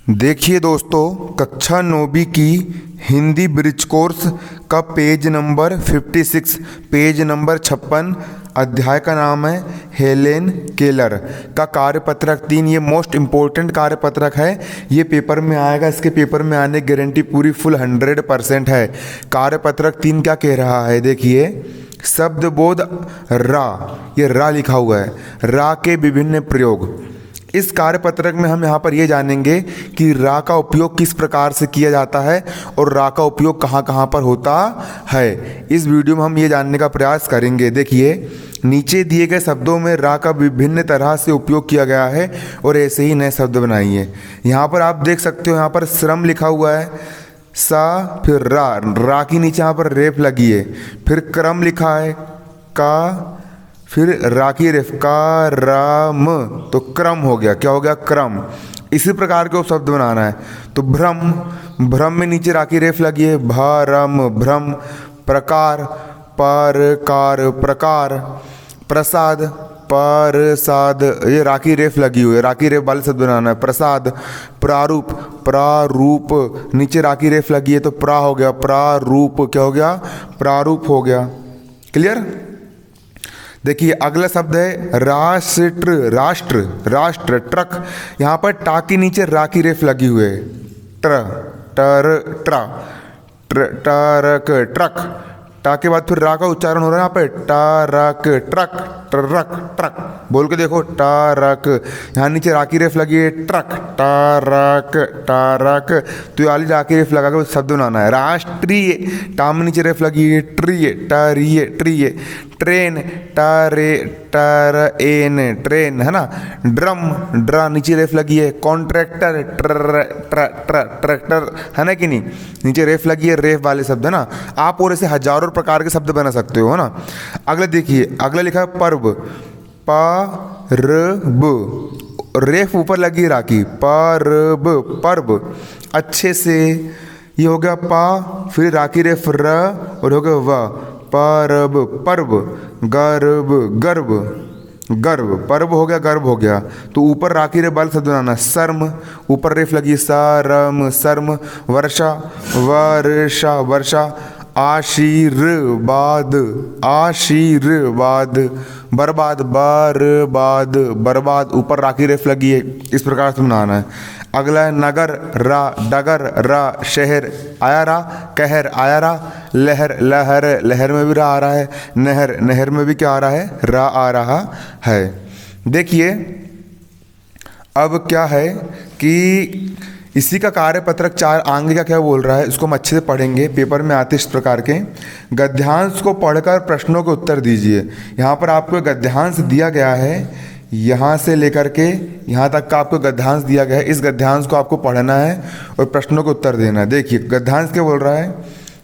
देखिए दोस्तों, कक्षा 9वीं की हिंदी ब्रिज कोर्स का पेज नंबर 56, पेज नंबर 56, अध्याय का नाम है हेलेन केलर का कार्यपत्रक 3। ये मोस्ट इम्पोर्टेंट कार्यपत्रक है, ये पेपर में आएगा। इसके पेपर में आने की गारंटी पूरी फुल 100% है। कार्यपत्रक 3 क्या कह रहा है, देखिए। शब्द बोध रा, ये रा लिखा हुआ है, रा के विभिन्न प्रयोग। इस कार्यपत्रक में हम यहाँ पर ये जानेंगे कि रा का उपयोग किस प्रकार से किया जाता है और रा का उपयोग कहाँ कहाँ पर होता है। इस वीडियो में हम ये जानने का प्रयास करेंगे। देखिए, नीचे दिए गए शब्दों में रा का विभिन्न तरह से उपयोग किया गया है और ऐसे ही नए शब्द बनाइए। यहाँ पर आप देख सकते हो, यहाँ पर श्रम लिखा हुआ है, सा फिर रा की नीचे यहाँ पर रेफ लगी है, फिर क्रम लिखा है, का फिर रा की रेफ, का राम, तो क्रम हो गया। क्या हो गया? क्रम। इसी प्रकार के शब्द बनाना है। तो भ्रम, भ्रम में नीचे रा की रेफ लगी है, भरम, भ्रम। प्रकार, परकार, प्रकार। प्रसाद, प्रसाद, ये रा की रेफ लगी हुई है, रा की रेफ वाले शब्द बनाना है। प्रसाद। प्रारूप, प्रारूप, नीचे रा की रेफ लगी है तो प्रा हो गया, प्रारूप। क्या हो गया? प्रारूप हो गया। क्लियर? देखिए, अगला शब्द है राष्ट्र, राष्ट्र, राष्ट्र। ट्रक, यहाँ पर टा के नीचे रा की रेफ लगी हुई है, ट्र, टर, ट्रा, टरक, ट्रक। टा के बाद फिर रा का उच्चारण हो रहा है यहाँ पे, टारक, ट्रक, ट्रक, ट्रक। बोल के देखो, टारक। यहाँ नीचे रा की रेफ लगी है, ट्रक, टारक, टारक। तो ये वाली रा की रेफ लगा के शब्द बनाना है। राष्ट्रीय, टा में नीचे रेफ लगी है, ट्रिय, टरिय, ट्रिय। ट्रेन, टरे, टरेन, ट्रेन, है ना। ड्रम, ड्रा नीचे रेफ लगी है। कॉन्ट्रैक्टर, ट्रैक्टर, है ना कि नहीं, नीचे रेफ लगी है, रेफ वाले शब्द है ना। आप और ऐसे हजारों प्रकार के शब्द बना सकते हो, है ना। अगला देखिए, अगला लिखा है पर्व, पर्व, रेफ ऊपर लगी राखी, पर्व, पर्व। अच्छे से, ये हो गया पा, फिर राखी रेफ र और हो गया व, पर्व, पर्व। गर्व, गर्व, गर्व, पर्व हो गया, गर्व हो गया। तो ऊपर राखी रे बाल शब्द बनाना। शर्म, ऊपर रेफ लगी, सरम, शर्म। वर्षा, वर्षा, वर्षा। आशीर्वाद, आशीर्वाद। बर्बाद, बर्बाद, बर्बाद, ऊपर राखी रेफ लगी है। इस प्रकार से बनाना है। अगला है नगर, रा, डगर, रा। शहर, आया रा, कहर, आया रा। लहर, लहर, लहर में भी रा आ रहा है। नहर, नहर में भी क्या आ रहा है? रा आ रहा है। देखिए, अब क्या है कि इसी का कार्यपत्रक 4 आगे का क्या बोल रहा है, इसको हम अच्छे से पढ़ेंगे। पेपर में आते इस प्रकार के गद्यांश को पढ़कर प्रश्नों के उत्तर दीजिए। यहाँ पर आपको गद्यांश दिया गया है, यहाँ से लेकर के यहाँ तक का आपको गद्यांश दिया गया है। इस गद्यांश को आपको पढ़ना है और प्रश्नों को उत्तर देना है। देखिए, गद्यांश क्या बोल रहा है?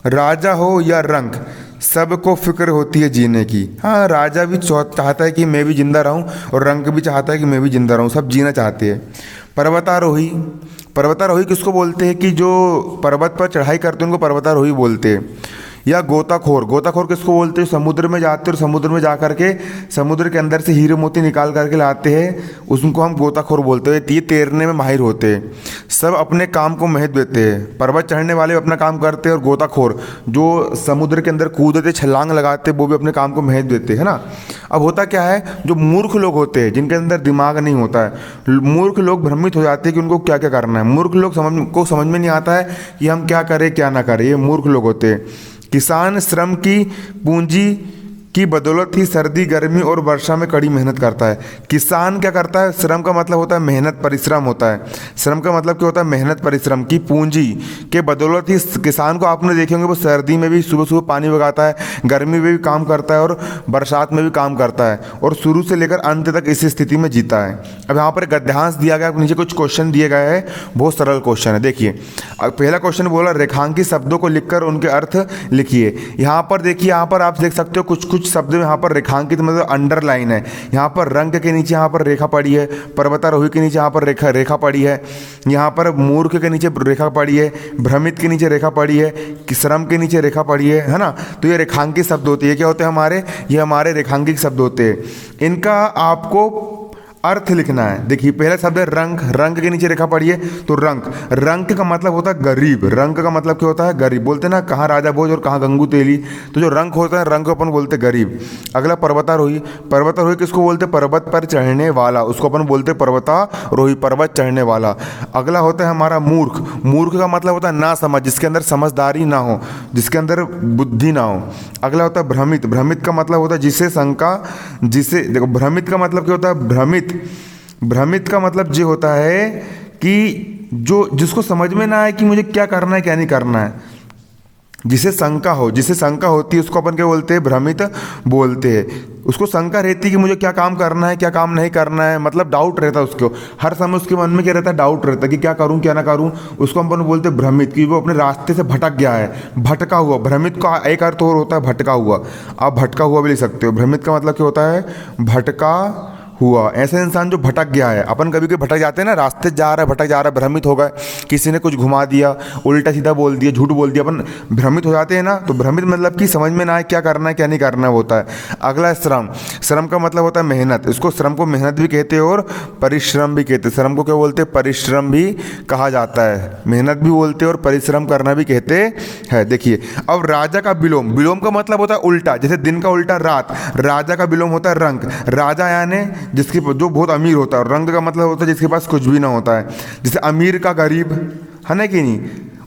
राजा हो या रंक, सबको फिक्र होती है जीने की। हाँ, राजा भी चाहता है कि मैं भी जिंदा रहूं और रंक भी चाहता है कि मैं भी जिंदा रहूं, सब जीना चाहते हैं। पर्वतारोही, पर्वतारोही किसको बोलते हैं कि जो पर्वत पर चढ़ाई करते हैं उनको पर्वतारोही बोलते हैं। या गोताखोर, गोताखोर किसको बोलते हैं? समुद्र में जाते हैं और समुद्र में जा करके समुद्र के अंदर से हीरे मोती निकाल करके लाते हैं, उसको हम गोताखोर बोलते हैं। ये तैरने में माहिर होते हैं, सब अपने काम को महत्व देते हैं। पर्वत चढ़ने वाले अपना काम करते हैं और गोताखोर जो समुद्र के अंदर कूदते, छलांग लगाते, वो भी अपने काम को महत्व देते हैं, ना। अब होता क्या है, जो मूर्ख लोग होते हैं, जिनके अंदर दिमाग नहीं होता है, मूर्ख लोग भ्रमित हो जाते हैं कि उनको क्या क्या करना है। मूर्ख लोग समझ में नहीं आता है कि हम क्या करें क्या ना करें, ये मूर्ख लोग होते हैं। किसान श्रम की पूंजी की बदौलत ही सर्दी, गर्मी और वर्षा में कड़ी मेहनत करता है। किसान क्या करता है? श्रम का मतलब होता है मेहनत, परिश्रम होता है। श्रम का मतलब क्या होता है? मेहनत, परिश्रम की पूंजी के बदौलत ही किसान को आपने देखे होंगे, वो सर्दी में भी सुबह सुबह पानी लगाता है, गर्मी में भी काम करता है और बरसात में भी काम करता है, और शुरू से लेकर अंत तक इसी स्थिति में जीता है। अब यहाँ पर गद्यांश दिया गया, नीचे कुछ क्वेश्चन दिए गए हैं, बहुत सरल क्वेश्चन है। देखिए, पहला क्वेश्चन बोला रेखांकित शब्दों को लिखकर उनके अर्थ लिखिए। यहाँ पर देखिए, यहाँ पर आप देख सकते हो कुछ शब्द में यहाँ पर रेखांकित मतलब अंडरलाइन है। यहाँ पर रंग के नीचे यहाँ पर रेखा पड़ी है, पर्वतारोही के नीचे यहाँ पर रेखा पड़ी है, यहाँ पर मूर्ख के नीचे रेखा पड़ी है, भ्रमित के नीचे रेखा पड़ी है, श्रम के नीचे रेखा पड़ी है ना। तो ये रेखांकित शब्द होते हैं। क्या होते हैं हमारे? ये हमारे रेखांकित शब्द होते हैं। इनका आपको अर्थ लिखना है। देखिए पहला शब्द है रंक, रंक के नीचे रेखा पढ़िए तो रंक, रंक का मतलब होता है गरीब, रंक का मतलब क्या होता है गरीब। बोलते हैं ना कहाँ राजा भोज और कहाँ गंगू तेली, तो जो रंक होता है रंक को अपन बोलते गरीब। अगला पर्वतारोही, पर्वतारोही किसको बोलते पर्वत पर चढ़ने वाला, उसको अपन बोलते पर्वतारोही, पर्वत चढ़ने वाला। अगला होता है हमारा मूर्ख, मूर्ख का मतलब होता है ना समझ, जिसके अंदर समझदारी ना हो, जिसके अंदर बुद्धि ना हो। अगला होता है भ्रमित, भ्रमित का मतलब होता है जिसे शंका, जिसे देखो भ्रमित का मतलब क्या होता है भ्रमित, भ्रमित का मतलब ये होता है कि जो जिसको समझ में ना आए कि मुझे क्या करना है क्या नहीं करना है, जिसे शंका हो, जिसे शंका होती है उसको अपन क्या बोलते हैं भ्रमित बोलते हैं। उसको शंका रहती है कि मुझे क्या काम करना है क्या काम नहीं करना है, मतलब डाउट रहता है उसको, हर समय उसके मन में क्या रहता है डाउट रहता है कि क्या करूं क्या ना करूं, उसको अपन बोलते हैं भ्रमित, कि वो अपने रास्ते से भटक गया है, भटका हुआ। भ्रमित का एक अर्थ और होता है भटका हुआ, आप भटका हुआ भी लिख सकते हो। भ्रमित का मतलब क्या होता है भटका हुआ, ऐसा इंसान जो भटक गया है। अपन कभी कभी भटक जाते हैं ना, रास्ते जा रहा है भटक जा रहा है, भ्रमित हो गए, किसी ने कुछ घुमा दिया, उल्टा सीधा बोल दिया, झूठ बोल दिया, अपन भ्रमित हो जाते हैं ना। तो भ्रमित मतलब कि समझ में ना आए क्या करना है क्या नहीं करना होता है। अगला श्रम, श्रम का मतलब होता है मेहनत, इसको श्रम को मेहनत भी कहते हैं और परिश्रम भी कहते हैं। श्रम को क्या बोलते हैं परिश्रम भी कहा जाता है, मेहनत भी बोलते हैं और परिश्रम करना भी कहते हैं। देखिए अब राजा का विलोम, विलोम का मतलब होता है उल्टा, जैसे दिन का उल्टा रात, राजा का विलोम होता है रंक, राजा यानी जिसकी जो बहुत अमीर होता है, और रंग का मतलब होता है जिसके पास कुछ भी ना होता है, जैसे अमीर का गरीब, है ना कि नहीं।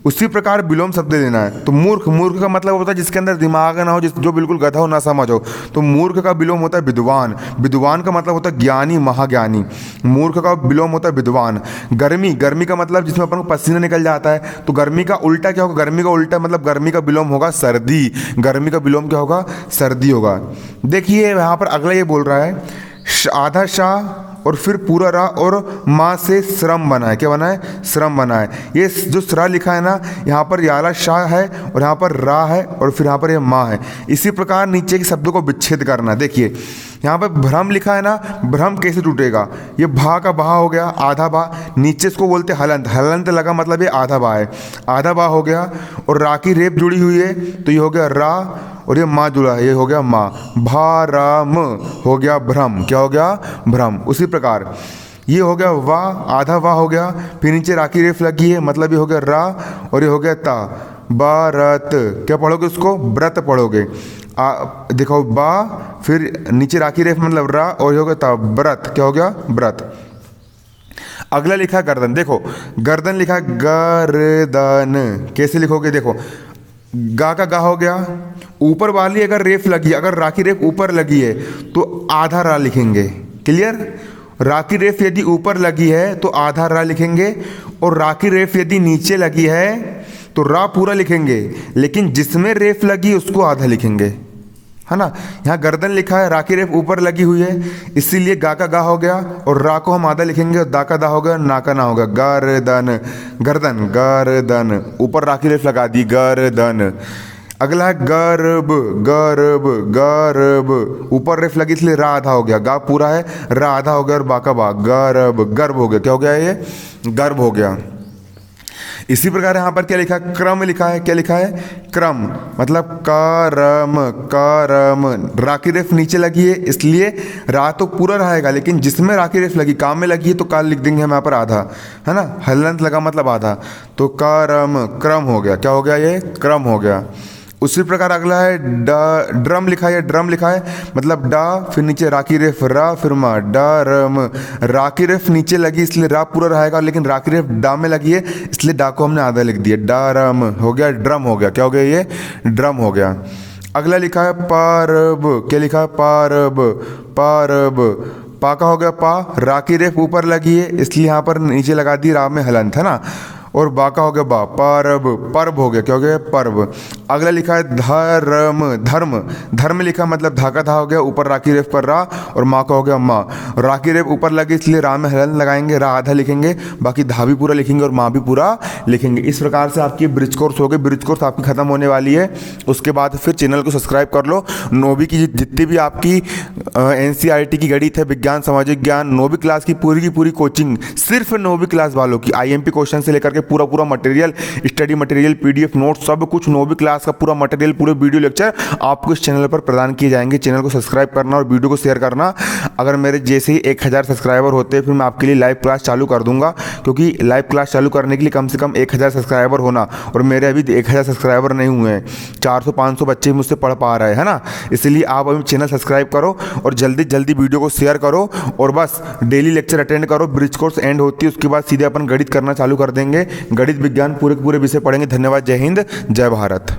उसी प्रकार विलोम शब्द देना है। तो मूर्ख, मूर्ख का मतलब होता है जिसके अंदर दिमाग ना हो, जो बिल्कुल गधा हो ना समझ हो, तो मूर्ख का विलोम होता है विद्वान, विद्वान का मतलब होता है ज्ञानी महाज्ञानी, मूर्ख का विलोम होता है विद्वान। गर्मी, गर्मी का मतलब जिसमें अपन को पसीना निकल जाता है, तो गर्मी का उल्टा क्या होगा, गर्मी का उल्टा मतलब गर्मी का विलोम होगा सर्दी, गर्मी का विलोम क्या होगा सर्दी होगा। देखिए यहाँ पर अगला ये बोल रहा है आधा शाह और फिर पूरा रा और माँ से श्रम बना है, क्या बना है श्रम बना है। ये जो श्रा लिखा है ना, यहाँ पर याला शाह है और यहाँ पर रा है और फिर यहाँ पर ये माँ है। इसी प्रकार नीचे के शब्दों को विच्छेद करना। देखिए यहाँ पर भ्रम लिखा है ना, भ्रम कैसे टूटेगा, ये भा का भा हो गया आधा भा, नीचे इसको बोलते हलंत, हलंत लगा मतलब ये आधा भा है, आधा भा हो गया। और रा की रेप जुड़ी हुई है तो ये हो गया रा, और ये माँ जुड़ा है ये हो गया माँ, भा रा म हो गया भ्रम, क्या हो गया भ्रम। उसी प्रकार ये हो गया वाह, आधा वाह हो गया, फिर नीचे रा की रेफ लगी है मतलब ये हो गया रा, और ये हो गया ता, बारत, क्या पढ़ोगे उसको व्रत पढ़ोगे। देखो बा, फिर नीचे रा की रेफ मतलब रा, और ये हो गया ता व्रत, क्या हो गया व्रत। अगला लिखा है गर्दन, देखो गर्दन लिखा है गर्दन, कैसे लिखोगे देखो गा का गा हो गया, ऊपर वाली अगर रेफ लगी, अगर रा की रेफ ऊपर लगी है तो आधा रा लिखेंगे, क्लियर। रा की रेफ यदि ऊपर लगी है तो आधा रा लिखेंगे, और रा की रेफ यदि नीचे लगी है तो रा पूरा लिखेंगे, लेकिन जिसमें रेफ लगी उसको आधा लिखेंगे, है ना। यहाँ गर्दन लिखा है, रा की रेफ ऊपर लगी हुई है, इसीलिए गा का गा हो गया, और रा को हम आधा लिखेंगे, और दा का दा हो गया, ना का ना होगा, गर्दन, गर्दन गर्दन, ऊपर रा की रेफ लगा दी गर्दन। अगला है गर्भ, गर्भ गर्भ, ऊपर रेफ लगी इसलिए रा आधा हो गया, गा पूरा है रा आधा हो गया, और बा का बा गर्भ, गर्भ हो गया, क्या हो गया ये गर्भ हो गया। इसी प्रकार यहाँ पर क्या लिखा है क्रम लिखा है, क्या लिखा है क्रम मतलब करम, करम, रा की रेफ नीचे लगी है इसलिए रा तो पूरा रहेगा, लेकिन जिसमें रा की रेफ लगी काम में लगी है तो काल लिख देंगे हम यहाँ पर आधा, है ना, हलंत लगा मतलब आधा, तो करम क्रम हो गया, क्या हो गया ये क्रम हो गया। उसी प्रकार अगला है ड्रम लिखा है, ड्रम लिखा है मतलब डा, फिर नीचे रा की रेफ रा, फिर मा डरम, रा की रेफ नीचे लगी इसलिए रा पूरा रहेगा, लेकिन रा की रेफ डा में लगी है इसलिए डा को हमने आधा लिख दिया, डरम हो गया, ड्रम हो गया, क्या हो गया ये ड्रम हो गया। अगला लिखा है पारब, क्या लिखा है पारब, पारब, पा का हो गया पा, रा की रेफ ऊपर लगी है इसलिए यहाँ पर नीचे लगा दी रा में हलंत, है ना, और बा का हो गया बा, पर्व, पर्व हो गया, क्या हो गया पर्व। अगला लिखा है धर्म, धर्म, धर्म लिखा मतलब धा का धा हो गया, ऊपर रा की रेफ पर रा, और माँ का हो गया माँ, रा की रेफ ऊपर लगी इसलिए रा में हलन लगाएंगे, रा आधा लिखेंगे, बाकी धा भी पूरा लिखेंगे और माँ भी पूरा लिखेंगे। इस प्रकार से आपकी ब्रिज कोर्स हो गई, ब्रिज कोर्स आपकी खत्म होने वाली है, उसके बाद फिर चैनल को सब्सक्राइब कर लो। नौवीं की जितनी भी आपकी NCERT की गणित है, विज्ञान, सामाजिक ज्ञान, नौवीं क्लास की पूरी कोचिंग सिर्फ नौवीं क्लास वालों की, IMP क्वेश्चन से लेकर के पूरा पूरा material, study material, PDF note, सब कुछ 9वीं क्लास का पूरा मटेरियल, पूरे वीडियो लेक्चर आपको इस चैनल पर प्रदान किए जाएंगे। चैनल को सब्सक्राइब करना और वीडियो को शेयर करना। अगर मेरे जैसे ही 1000 सब्सक्राइबर होते हैं फिर मैं आपके लिए लाइव क्लास चालू कर दूंगा, क्योंकि लाइव क्लास चालू करने के लिए कम से कम 1000 सब्सक्राइबर होना, और मेरे अभी 1000 सब्सक्राइबर नहीं हुए हैं। 400-500 बच्चे मुझसे पढ़ पा रहे हैं ना। इसलिए आप अभी चैनल सब्सक्राइब करो और जल्दी जल्दी वीडियो को शेयर करो, और बस डेली लेक्चर अटेंड करो। ब्रिज कोर्स एंड होती है उसके बाद सीधे अपन गणित करना चालू कर देंगे। गणित विज्ञान पूरे के पूरे विषय पढ़ेंगे। धन्यवाद। जय हिंद, जय भारत।